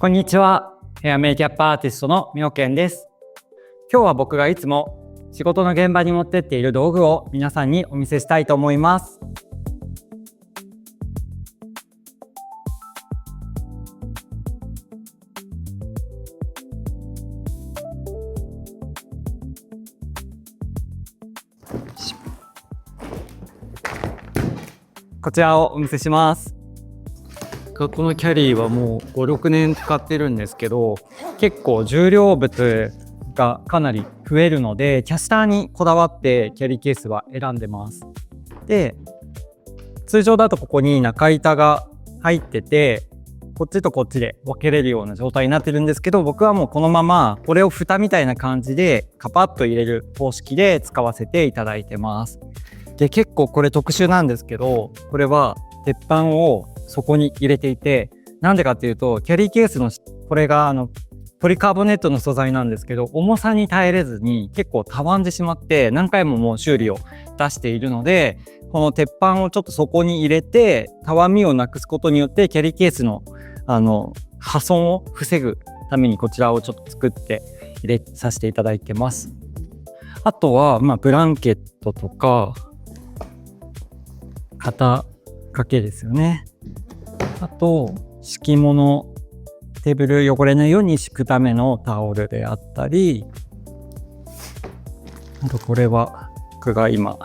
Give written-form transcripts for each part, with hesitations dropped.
こんにちは。ヘアメイキャップアーティストのみょうけんです。今日は僕がいつも仕事の現場に持ってっている道具を皆さんにお見せしたいと思います。こちらをお見せします。このキャリーはもう5、6年使ってるんですけど、結構重量物がかなり増えるので、キャスターにこだわってキャリーケースは選んでます。で、通常だとここに中板が入ってて、こっちとこっちで分けれるような状態になってるんですけど、僕はもうこのままこれを蓋みたいな感じでカパッと入れる方式で使わせていただいてます。で、結構これ特殊なんですけど、これは鉄板をそこに入れていて、なんでかっていうと、キャリーケースのこれがポリカーボネットの素材なんですけど、重さに耐えれずに結構たわんでしまって何回ももう修理を出しているので、この鉄板をちょっとそこに入れてたわみをなくすことによってキャリーケースの破損を防ぐためにこちらをちょっと作って入れさせていただいてます。あとはブランケットとか肩掛けですよね。あと敷物、テーブル汚れないように敷くためのタオルであったり、あとこれは僕が今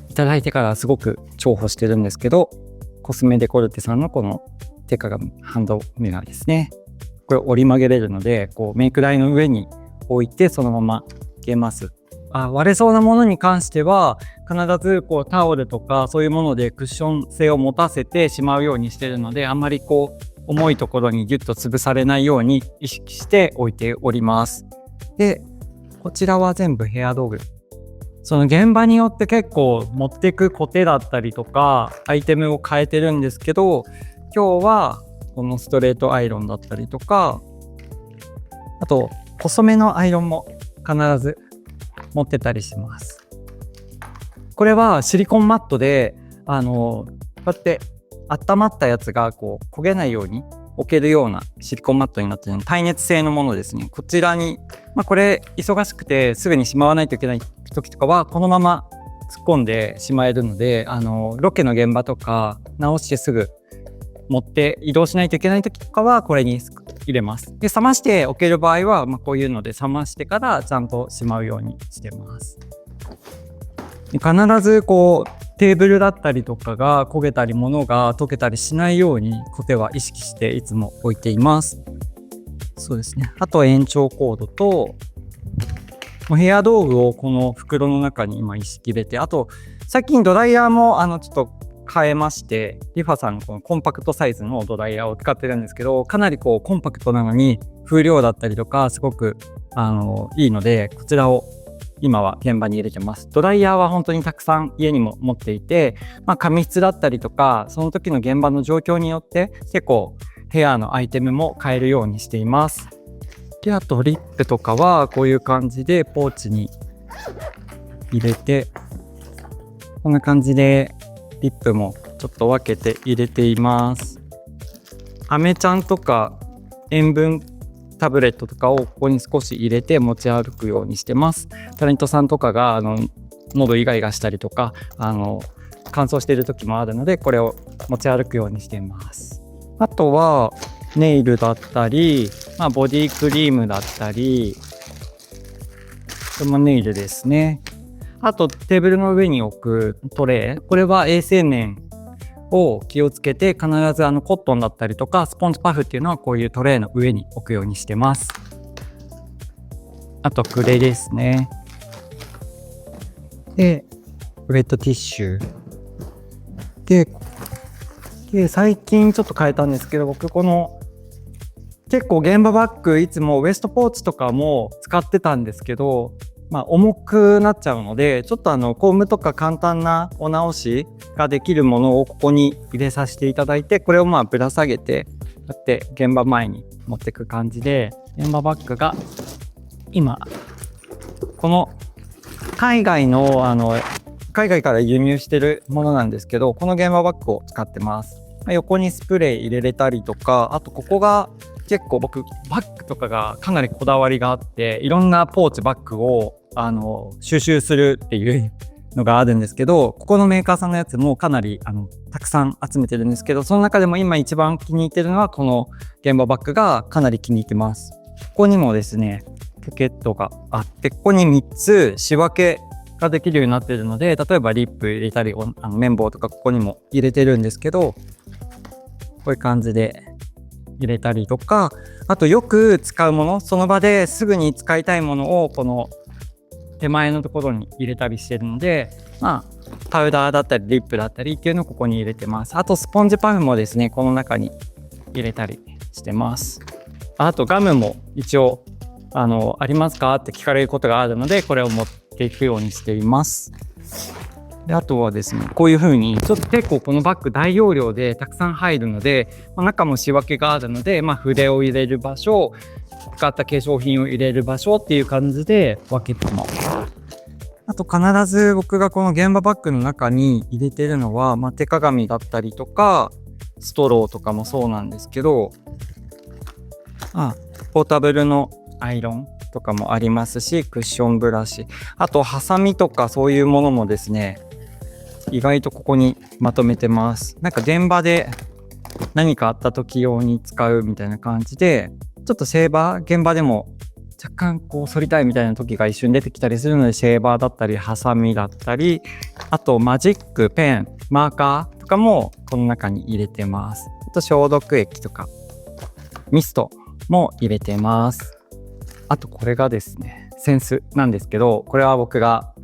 いただいてからすごく重宝してるんですけど、コスメデコルテさんのこの手鏡ハンドミラーですね。これ折り曲げれるので、こうメイク台の上に置いてそのままいけます。割れそうなものに関しては必ずこうタオルとかそういうものでクッション性を持たせてしまうようにしているので、あんまりこう重いところにギュッと潰されないように意識して置いております。で、こちらは全部ヘア道具。その現場によって結構持っていくコテだったりとかアイテムを変えてるんですけど、今日はこのストレートアイロンだったりとか、あと細めのアイロンも必ず持ってたりします。これはシリコンマットでこうやって温まったやつがこう焦げないように置けるようなシリコンマットになっているので、耐熱性のものですね。こちらに、これ忙しくてすぐにしまわないといけない時とかはこのまま突っ込んでしまえるので、ロケの現場とか直してすぐ持って移動しないといけない時とかはこれに入れます。で、冷ましておける場合は、こういうので冷ましてからちゃんとしまうようにしてます。で、必ずこうテーブルだったりとかが焦げたり物が溶けたりしないようにコテは意識していつも置いています。そうですね。あと延長コードとヘア道具をこの袋の中に今意識入れて、あと最近ドライヤーもちょっと変えまして、リファさんのこのコンパクトサイズのドライヤーを使ってるんですけど、かなりこうコンパクトなのに風量だったりとかすごくいいので、こちらを今は現場に入れてます。ドライヤーは本当にたくさん家にも持っていて、髪質だったりとかその時の現場の状況によって結構ヘアのアイテムも変えるようにしています。で、あとリップとかはこういう感じでポーチに入れて、こんな感じでリップもちょっと分けて入れています。アメちゃんとか塩分タブレットとかをここに少し入れて持ち歩くようにしてます。タレントさんとかが喉イガイガしたりとか乾燥している時もあるので、これを持ち歩くようにしています。あとはネイルだったり、ボディクリームだったり、これもネイルですね。あとテーブルの上に置くトレイ、これは衛生面を気をつけて必ずコットンだったりとかスポンジパフっていうのはこういうトレイの上に置くようにしてます。あとクレですね。で、ウェットティッシュで最近ちょっと変えたんですけど、僕この結構現場バッグいつもウエストポーチとかも使ってたんですけど、重くなっちゃうので、ちょっとコームとか簡単なお直しができるものをここに入れさせていただいて、これをぶら下げてこうやって現場前に持っていく感じで、現場バッグが今この海外から輸入してるものなんですけど、この現場バッグを使ってます。横にスプレー入れれたりとか、あとここが結構僕バッグとかがかなりこだわりがあって、いろんなポーチバッグを収集するっていうのがあるんですけど、ここのメーカーさんのやつもかなりたくさん集めてるんですけど、その中でも今一番気に入ってるのはこの現場バッグがかなり気に入ってます。ここにもですねポケットがあって、ここに3つ仕分けができるようになっているので、例えばリップ入れたり綿棒とかここにも入れてるんですけど、こういう感じで入れたりとか、あとよく使うもの、その場ですぐに使いたいものをこの手前のところに入れたりしてるので、パウダーだったりリップだったりっていうのをここに入れてます。あとスポンジパフもですねこの中に入れたりしてます。あとガムも一応ありますかって聞かれることがあるので、これを持っていくようにしています。であとはですね、こういう風にちょっと結構このバッグ大容量でたくさん入るので、中も仕分けがあるので、筆を入れる場所、使った化粧品を入れる場所っていう感じで分けてます。あと必ず僕がこの現場バッグの中に入れてるのは、手鏡だったりとかストローとかもそうなんですけど、ポータブルのアイロンとかもありますし、クッションブラシ、あとハサミとかそういうものもですね意外とここにまとめてます。なんか現場で何かあった時用に使うみたいな感じで、ちょっとシェーバー、現場でも若干こう反りたいみたいな時が一瞬出てきたりするので、シェーバーだったりハサミだったり、あとマジック、ペン、マーカーとかもこの中に入れてます。あと消毒液とかミストも入れてます。あとこれがですね扇子なんですけど、これは僕が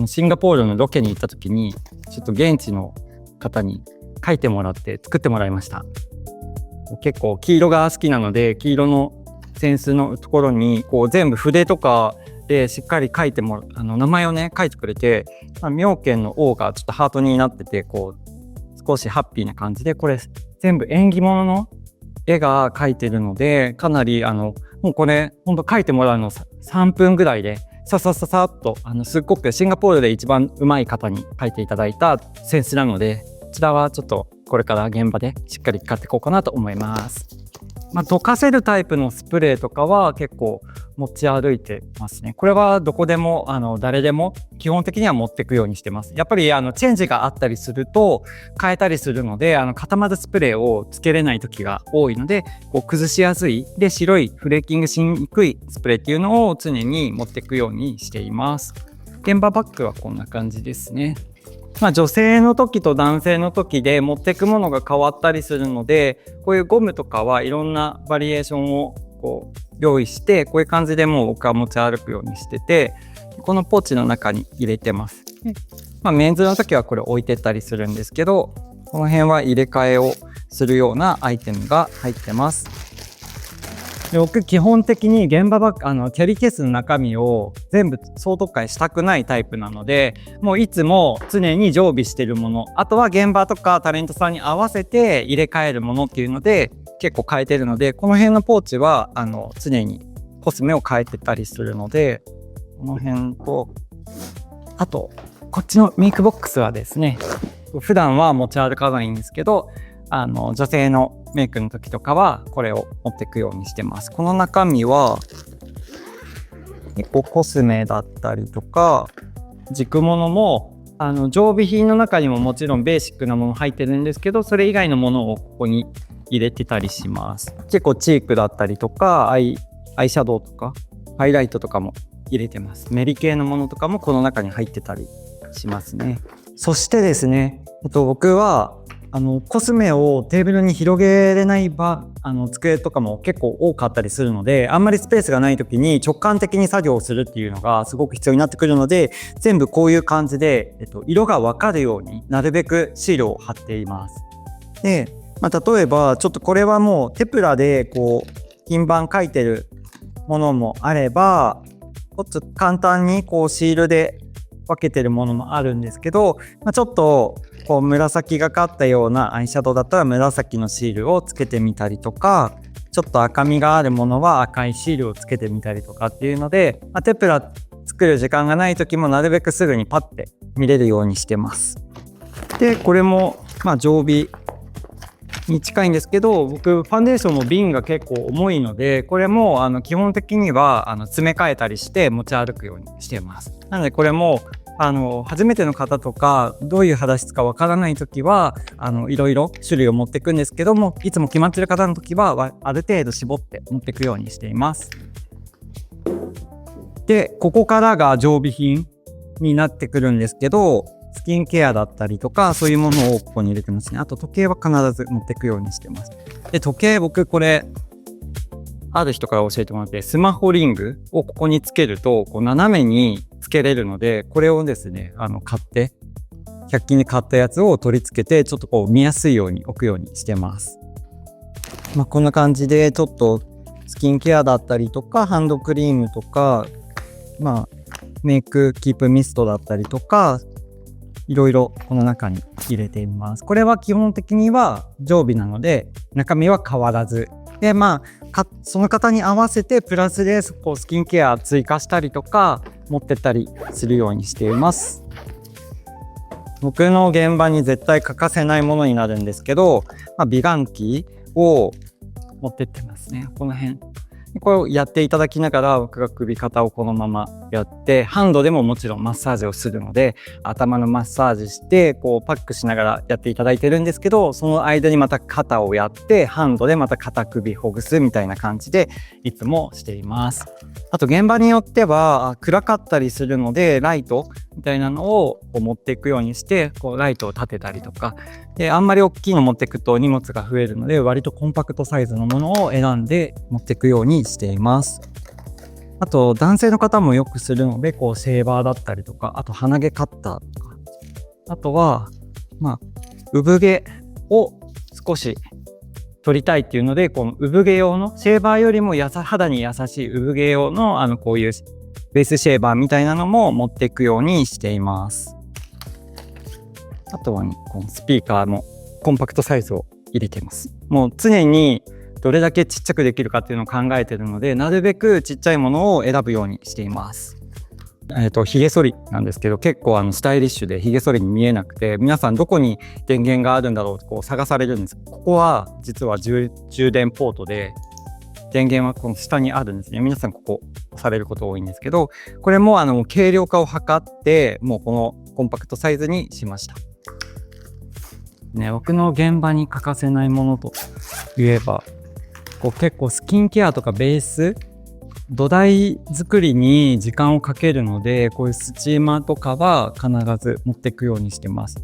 シンガポールのロケに行った時にちょっと現地の方に書いてもらって作ってもらいました。結構黄色が好きなので、黄色の扇子のところにこう全部筆とかでしっかり書いても名前をね書いてくれて、妙見の O がちょっとハートになってて、こう少しハッピーな感じで、これ全部縁起物の絵が描いてるので、かなりもうこれほんと描いてもらうの3分ぐらいでさっとすっごくシンガポールで一番上手い方に描いていただいた扇子なので、こちらはちょっとこれから現場でしっかり使っていこうかなと思います。溶かせるタイプのスプレーとかは結構持ち歩いてますね。これはどこでも誰でも基本的には持っていくようにしてます。やっぱりチェンジがあったりすると変えたりするので、固まるスプレーをつけれない時が多いので、こう崩しやすいで白いフレーキングしにくいスプレーっていうのを常に持っていくようにしています。現場バッグはこんな感じですね。女性の時と男性の時で持っていくものが変わったりするので、こういうゴムとかはいろんなバリエーションをこう用意して、こういう感じでもう僕は持ち歩くようにしてて、このポーチの中に入れてます。メンズの時はこれ置いてったりするんですけど、この辺は入れ替えをするようなアイテムが入ってます。で僕基本的に現場バッグキャリーケースの中身を全部総取っ換えしたくないタイプなので、もういつも常に常備してるもの、あとは現場とかタレントさんに合わせて入れ替えるものっていうので結構変えてるので、この辺のポーチは常にコスメを変えてたりするので、この辺と、あとこっちのメイクボックスはですね、普段は持ち歩かないんですけど、女性のメイクの時とかはこれを持っていくようにしてます。この中身は結構コスメだったりとか軸物も常備品の中にももちろんベーシックなもの入ってるんですけど、それ以外のものをここに入れてたりします。結構チークだったりとかアイシャドウとかハイライトとかも入れてます。メリ系のものとかもこの中に入ってたりしますね。そしてですね、僕はコスメをテーブルに広げれない机とかも結構多かったりするので、あんまりスペースがない時に直感的に作業をするっていうのがすごく必要になってくるので、全部こういう感じで、色がわかるようになるべくシールを貼っています。で、例えばちょっとこれはもうテプラでこう金板書いてるものもあれば、ちょっと簡単にこうシールで分けてるものもあるんですけど、ちょっとこう紫がかったようなアイシャドウだったら紫のシールをつけてみたりとか、ちょっと赤みがあるものは赤いシールをつけてみたりとかっていうので、テプラ作る時間がない時もなるべくすぐにパッて見れるようにしてます。でこれも常備に近いんですけど、僕ファンデーションも瓶が結構重いので、これも基本的には詰め替えたりして持ち歩くようにしています。なのでこれも初めての方とかどういう肌質かわからない時はいろいろ種類を持っていくんですけども、いつも決まってる方の時はある程度絞って持っていくようにしています。で、ここからが常備品になってくるんですけど、スキンケアだったりとかそういうものをここに入れてますね。あと時計は必ず持っていくようにしてます。で、時計僕これある人から教えてもらって、スマホリングをここにつけるとこう斜めにつけれるので、これをですね買って100均で買ったやつを取り付けてちょっとこう見やすいように置くようにしてます。こんな感じでちょっとスキンケアだったりとかハンドクリームとかメイクキープミストだったりとかいろいろこの中に入れています。これは基本的には常備なので中身は変わらずで、その方に合わせてプラスでこうスキンケア追加したりとか持ってったりするようにしています。僕の現場に絶対欠かせないものになるんですけど、美顔器を持ってってますね。この辺これをやっていただきながら僕が首肩をこのままやって、ハンドでももちろんマッサージをするので頭のマッサージしてこうパックしながらやっていただいてるんですけど、その間にまた肩をやってハンドでまた肩首ほぐすみたいな感じでいつもしています。あと現場によっては暗かったりするのでライトみたいなのをこう持っていくようにしてこうライトを立てたりとかで、あんまり大きいの持っていくと荷物が増えるので割とコンパクトサイズのものを選んで持っていくようにしています。あと男性の方もよくするのでこうシェーバーだったりとか、あと鼻毛カッターとか、あとは産毛を少し取りたいっていうのでこの産毛用のシェーバーよりも肌に優しい産毛用のこういうベースシェーバーみたいなのも持っていくようにしています。あとはこのスピーカーもコンパクトサイズを入れています。もう常にどれだけちっちゃくできるかっていうのを考えているので、なるべくちっちゃいものを選ぶようにしています。ヒゲ剃りなんですけど、結構スタイリッシュでヒゲ剃りに見えなくて、皆さんどこに電源があるんだろうとこう探されるんです。ここは実は充電ポートで電源はこの下にあるんですね。皆さんここ押されること多いんですけど、これも軽量化を図ってもうこのコンパクトサイズにしましたね。僕の現場に欠かせないものといえばこう結構スキンケアとかベース土台作りに時間をかけるので、こういうスチーマーとかは必ず持っていくようにしてます。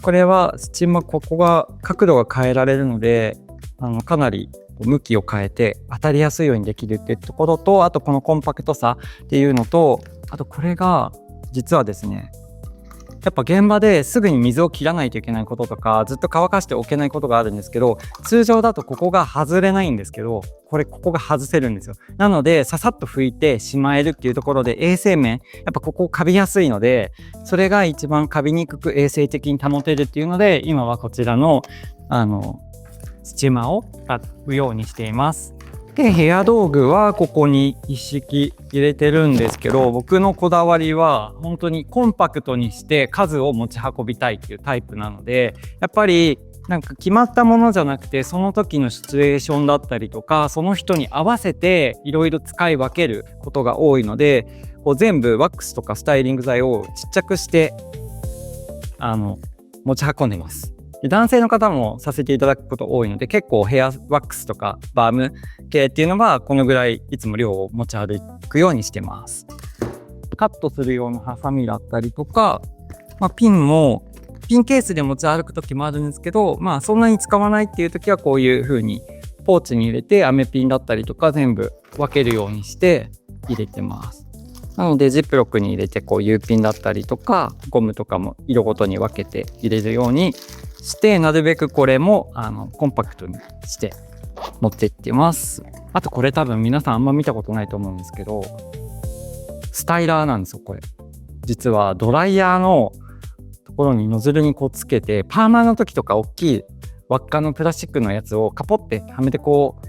これはスチーマーここが角度が変えられるのでかなり向きを変えて当たりやすいようにできるっていうところと、あとこのコンパクトさっていうのと、あとこれが実はですね、やっぱ現場ですぐに水を切らないといけないこととかずっと乾かしておけないことがあるんですけど、通常だとここが外れないんですけど、ここが外せるんですよ。なのでささっと拭いてしまえるっていうところで衛生面やっぱここカビやすいので、それが一番カビにくく衛生的に保てるっていうので、今はこちらのスチーマーを使うようにしています。でヘア道具はここに一式入れてるんですけど、僕のこだわりは本当にコンパクトにして数を持ち運びたいっていうタイプなので、やっぱり決まったものじゃなくてその時のシチュエーションだったりとかその人に合わせていろいろ使い分けることが多いので、こう全部ワックスとかスタイリング剤をちっちゃくして持ち運んでいます。で男性の方もさせていただくこと多いので、結構ヘアワックスとかバーム系っていうのはこのぐらいいつも量を持ち歩くようにしてます。カットする用のハサミだったりとか、ピンもピンケースで持ち歩く時もあるんですけど、そんなに使わないっていう時はこういう風にポーチに入れてアメピンだったりとか全部分けるようにして入れてます。なのでジップロックに入れてこう U ピンだったりとかゴムとかも色ごとに分けて入れるようにして、なるべくこれもコンパクトにして持っていってます。あとこれ多分皆さんあんま見たことないと思うんですけど、スタイラーなんですよ。これ実はドライヤーのところにノズルにこうつけて、パーマの時とか大きい輪っかのプラスチックのやつをカポってはめてこう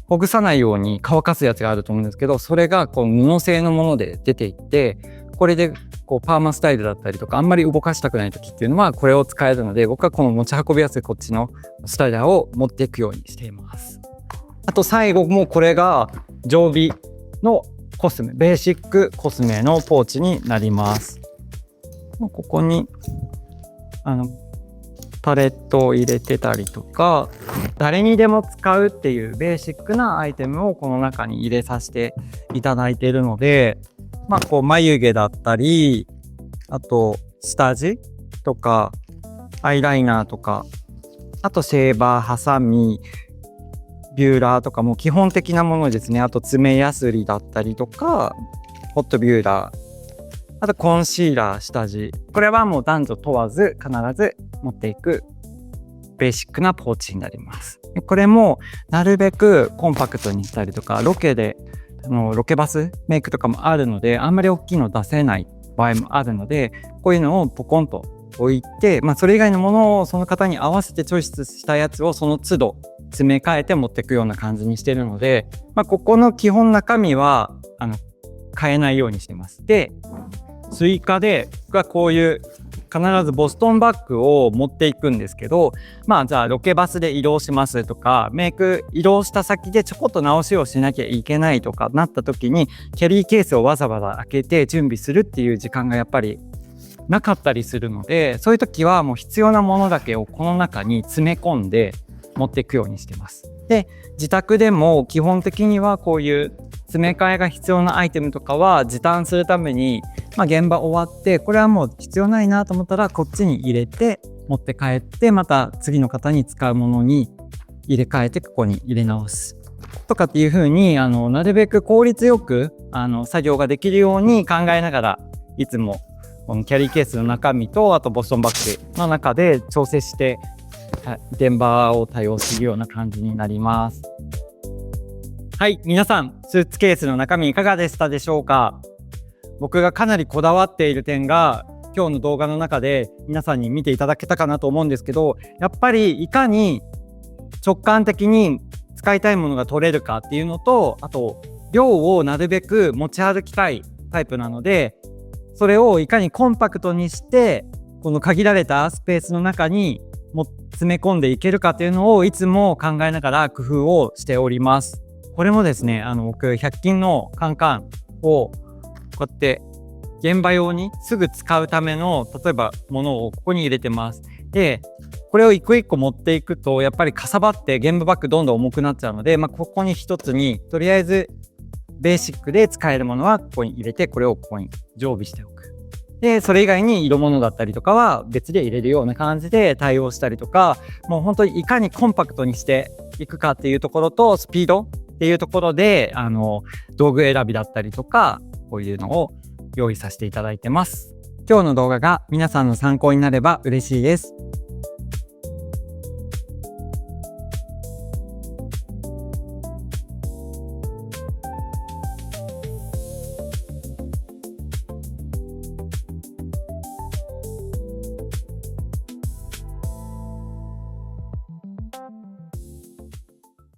ほぐさないように乾かすやつがあると思うんですけど、それがこう布製のもので出ていって、これでこうパーマスタイルだったりとかあんまり動かしたくない時っていうのはこれを使えるので、僕はこの持ち運びやすいこっちのスタイラーを持っていくようにしています。あと最後もこれが常備のコスメ、ベーシックコスメのポーチになります。ここにパレットを入れてたりとか、誰にでも使うっていうベーシックなアイテムをこの中に入れさせていただいているので、こう眉毛だったり、あと下地とかアイライナーとか、あとシェーバー、ハサミ、ビューラーとかも基本的なものですね。あと爪ヤスリだったりとか、ホットビューラー、あとコンシーラー、下地。これはもう男女問わず必ず持っていくベーシックなポーチになります。これもなるべくコンパクトにしたりとか、ロケバスメイクとかもあるので、あんまり大きいの出せない場合もあるので、こういうのをポコンと置いて、それ以外のものをその方に合わせてチョイスしたやつをその都度詰め替えて持っていくような感じにしているので、ここの基本中身は変えないようにしてます。で、追加で僕はこういう必ずボストンバッグを持っていくんですけど、じゃあロケバスで移動しますとか、メイク移動した先でちょこっと直しをしなきゃいけないとかなった時に、キャリーケースをわざわざ開けて準備するっていう時間がやっぱりなかったりするので、そういう時はもう必要なものだけをこの中に詰め込んで持っていくようにしてます。で、自宅でも基本的にはこういう詰め替えが必要なアイテムとかは時短するために、現場終わってこれはもう必要ないなと思ったらこっちに入れて持って帰って、また次の方に使うものに入れ替えてここに入れ直すとかっていう風になるべく効率よく作業ができるように考えながら、いつもこのキャリーケースの中身とあとボストンバッグの中で調整して現場を対応するような感じになります。はい、皆さんスーツケースの中身いかがでしたでしょうか。僕がかなりこだわっている点が今日の動画の中で皆さんに見ていただけたかなと思うんですけど、やっぱりいかに直感的に使いたいものが取れるかっていうのと、あと量をなるべく持ち歩きたいタイプなので、それをいかにコンパクトにしてこの限られたスペースの中に詰め込んでいけるかっていうのをいつも考えながら工夫をしております。これもですね、僕100均のカンカンをこうやって現場用にすぐ使うための例えばものをここに入れてます。で、これを一個一個持っていくとやっぱりかさばって現場バッグどんどん重くなっちゃうので、ここに一つにとりあえずベーシックで使えるものはここに入れて、これをここに常備しておく。で、それ以外に色物だったりとかは別で入れるような感じで対応したりとか、もう本当にいかにコンパクトにしていくかっていうところとスピードっていうところで道具選びだったりとか、こういうのを用意させていただいてます。今日の動画が皆さんの参考になれば嬉しいです。